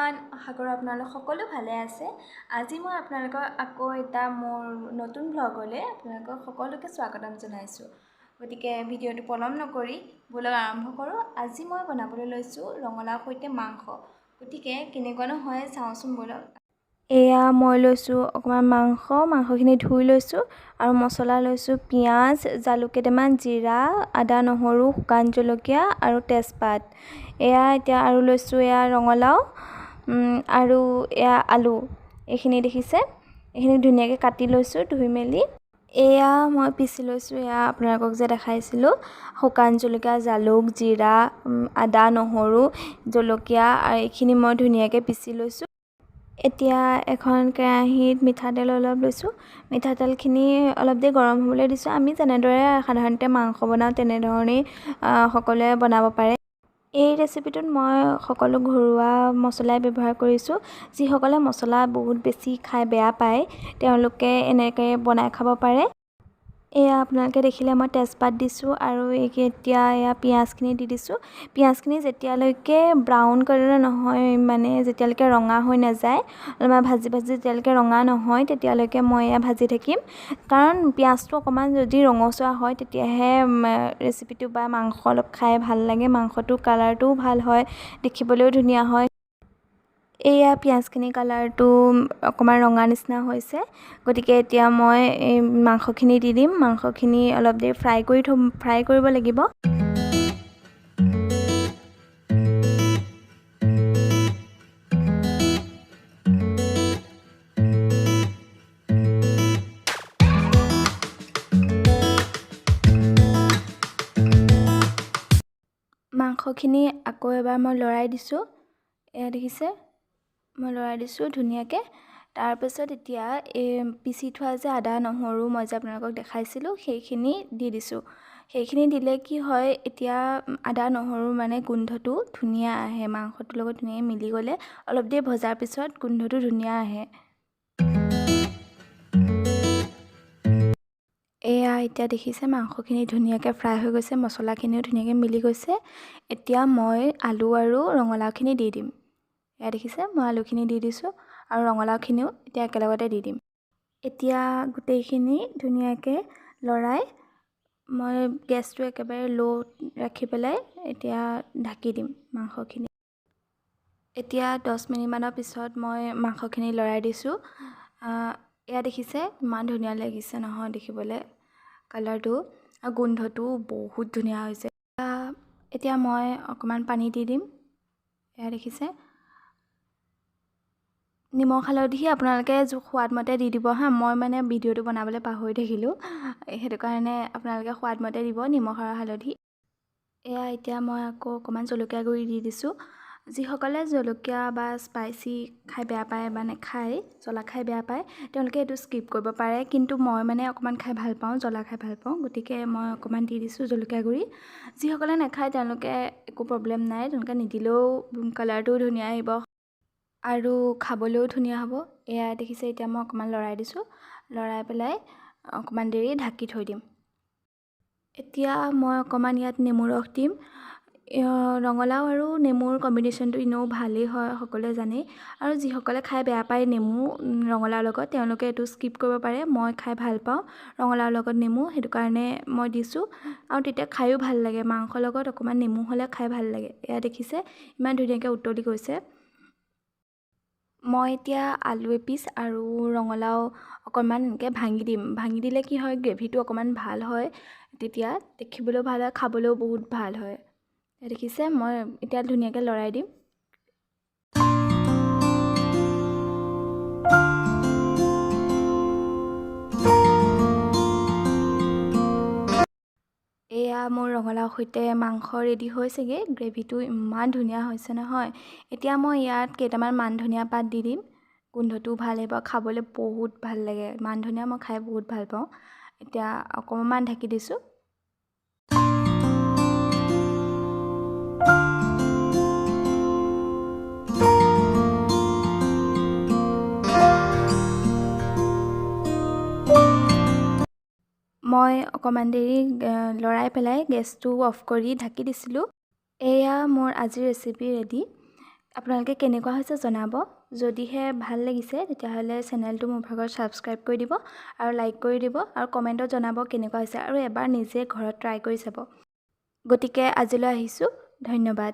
Everyone আশা কৰোঁ আপোনালোক সকলো ভালে আছে। আজি মই আপোনালোকক আকৌ এটা মোৰ নতুন ব্লগলৈ আপোনালোকক সকলোকে স্বাগতম জনাইছোঁ। গতিকে ভিডিঅ'টো পলম নকৰি ব্লগ আৰম্ভ কৰোঁ। আজি মই বনাবলৈ লৈছোঁ ৰঙালাওৰ সৈতে মাংস। গতিকে কেনেকুৱানো হয় চাওঁচোন ব্লগ। এয়া মই লৈছোঁ অকণমান মাংসখিনি ধুই লৈছোঁ আৰু মছলা লৈছোঁ পিঁয়াজ, জালুক কেইটামান, জিৰা, আদা, নহৰু, শুকান জলকীয়া আৰু তেজপাত। এয়া এতিয়া আৰু লৈছোঁ এয়া ৰঙালাও আৰু এয়া আলু। এইখিনি দেখিছে, এইখিনি ধুনীয়াকৈ কাটি লৈছোঁ ধুই মেলি। এয়া মই পিচি লৈছোঁ, এয়া আপোনালোকক যে দেখাইছিলোঁ শুকান জলকীয়া, জালুক, জিৰা, আদা, নহৰু, জলকীয়া আৰু এইখিনি মই ধুনীয়াকৈ পিচি লৈছোঁ। এতিয়া এখন কেৰাহীত মিঠাতেল অলপ লৈছোঁ। মিঠাতেলখিনি অলপ দেৰি গৰম হ'বলৈ দিছোঁ। আমি যেনেদৰে সাধাৰণতে মাংস বনাওঁ তেনেধৰণেই সকলোৱে বনাব পাৰে। এই ৰেচিপিটোত মই সকলো ঘৰুৱা মছলাই ব্যৱহাৰ কৰিছোঁ। যিসকলে মছলা বহুত বেছি খাই বেয়া পায় তেওঁলোকে এনেকৈ বনাই খাব পাৰে। এয়া আপোনালোকে দেখিলে মই তেজপাত দিছোঁ আৰু এতিয়া এয়া পিঁয়াজখিনি দি দিছোঁ। পিঁয়াজখিনি যেতিয়ালৈকে ব্ৰাউন কালাৰ নহয়, মানে যেতিয়ালৈকে ৰঙা হৈ নাযায়, অলপমান ভাজি যেতিয়ালৈকে ৰঙা নহয় তেতিয়ালৈকে মই এয়া ভাজি থাকিম। কাৰণ পিঁয়াজটো অকণমান যদি ৰঙচুৱা হয় তেতিয়াহে ৰেচিপিটো বা মাংস অলপ খাই ভাল লাগে, মাংসটোৰ কালাৰটোও ভাল হয়, দেখিবলৈও ধুনীয়া হয়। এয়া পিঁয়াজখিনি কালাৰটো অকণমান ৰঙা নিচিনা হৈছে। গতিকে এতিয়া মই এই মাংসখিনি দি দিম। মাংসখিনি অলপ দেৰি ফ্ৰাই কৰিব লাগিব। মাংসখিনি আকৌ এবাৰ মই লৰাই দিছোঁ। এয়া দেখিছে, মই লৰাই দিছোঁ ধুনীয়াকৈ। তাৰপিছত এতিয়া এই পিচি থোৱা যে আদা নহৰু মই যে আপোনালোকক দেখাইছিলোঁ সেইখিনি দি দিছোঁ। সেইখিনি দিলে কি হয়, এতিয়া আদা নহৰু মানে গোন্ধটো ধুনীয়া আহে, মাংসটোৰ লগত ধুনীয়াকৈ মিলি গ'লে অলপ দেৰি ভজাৰ পিছত গোন্ধটো ধুনীয়া আহে। এয়া এতিয়া দেখিছে মাংসখিনি ধুনীয়াকৈ ফ্ৰাই হৈ গৈছে, মছলাখিনিও ধুনীয়াকৈ মিলি গৈছে। এতিয়া মই আলু আৰু ৰঙালাওখিনি দি দিম। এয়া দেখিছে মই আলুখিনি দি দিছোঁ আৰু ৰঙালাওখিনিও এতিয়া একেলগতে দি দিম। এতিয়া গোটেইখিনি ধুনীয়াকৈ লৰাই মই গেছটো একেবাৰে ল'ত ৰাখি পেলাই এতিয়া ঢাকি দিম মাংসখিনি। এতিয়া 10 মিনিটমানৰ পিছত মই মাংসখিনি লৰাই দিছোঁ। এয়া দেখিছে ইমান ধুনীয়া লাগিছে নহয় দেখিবলৈ কালাৰটো, আৰু গোন্ধটোও বহুত ধুনীয়া হৈছে। এতিয়া মই অকণমান পানী দি দিম। এয়া দেখিছে, নিমখ হালধি আপোনালোকে সোৱাদ মতে দি দিব হা। মই মানে ভিডিঅ'টো বনাবলৈ পাহৰি থাকিলোঁ, সেইটো কাৰণে আপোনালোকে সোৱাদ মতে দিব নিমখ আৰু হালধি। এয়া এতিয়া মই আকৌ অকণমান জলকীয়া গুড়ি দি দিছোঁ। যিসকলে জলকীয়া বা স্পাইচি খাই বেয়া পায় বা নেখায়, জ্বলা খাই বেয়া পায়, তেওঁলোকে এইটো স্কিপ কৰিব পাৰে। কিন্তু মই মানে অকণমান খাই ভাল পাওঁ, জ্বলা খাই ভাল পাওঁ, গতিকে মই অকণমান দি দিছোঁ জলকীয়া গুড়ি। যিসকলে নাখায় তেওঁলোকে একো প্ৰব্লেম নাই, তেওঁলোকে নিদিলেও কালাৰটোও ধুনীয়া আহিব আৰু খাবলৈও ধুনীয়া হ'ব। এয়া দেখিছে এতিয়া মই অকণমান লৰাই দিছোঁ, লৰাই পেলাই অকণমান দেৰি ঢাকি থৈ দিম। এতিয়া মই অকণমান ইয়াত নেমু ৰস দিম। ৰঙালাও আৰু নেমুৰ কম্বিনেশ্যনটো এনেও ভালেই হয়, সকলোৱে জানেই। আৰু যিসকলে খাই বেয়া পায় নেমু ৰঙালাওৰ লগত তেওঁলোকে এইটো স্কিপ কৰিব পাৰে। মই খাই ভাল পাওঁ ৰঙালাওৰ লগত নেমু, সেইটো কাৰণে মই দিছোঁ আৰু তেতিয়া খায়ো ভাল লাগে। মাংসৰ লগত অকণমান নেমু হ'লে খাই ভাল লাগে। এয়া দেখিছে ইমান ধুনীয়াকৈ উতলি গৈছে। মই এতিয়া আলু এপিচ আৰু ৰঙালাও অকণমান এনেকৈ ভাঙি দিম। ভাঙি দিলে কি হয়, গ্ৰেভিটো অকণমান ভাল হয়, তেতিয়া দেখিবলৈও ভাল হয়, খাবলৈও বহুত ভাল হয়। দেখিছে মই এতিয়া ধুনীয়াকৈ লৰাই দিম। এয়া মোৰ ৰঙালাওৰ সৈতে মাংস ৰেডি হৈছেগৈ। গ্ৰেভিটো ইমান ধুনীয়া হৈছে নহয়। এতিয়া মই ইয়াত কেইটামান মান ধনিয়া পাত দি দিম, গোন্ধটোও ভাল আহিব, খাবলৈ বহুত ভাল লাগে। মান ধনিয়া মই খাই বহুত ভাল পাওঁ। এতিয়া অকণমান ঢাকি দিছোঁ। মই অকণমান দেৰি লৰাই পেলাই গেছটো অফ কৰি ঢাকি দিছিলোঁ। এয়া মোৰ আজিৰ ৰেচিপি ৰেডি। আপোনালোকে কেনেকুৱা হৈছে জনাব। যদিহে ভাল লাগিছে তেতিয়াহ'লে চেনেলটো মোৰ ভাগত ছাবস্ক্ৰাইব কৰি দিব আৰু লাইক কৰি দিব আৰু কমেণ্টত জনাব কেনেকুৱা হৈছে আৰু এবাৰ নিজে ঘৰত ট্ৰাই কৰি চাব। গতিকে আজিলৈ আহিছোঁ, ধন্যবাদ।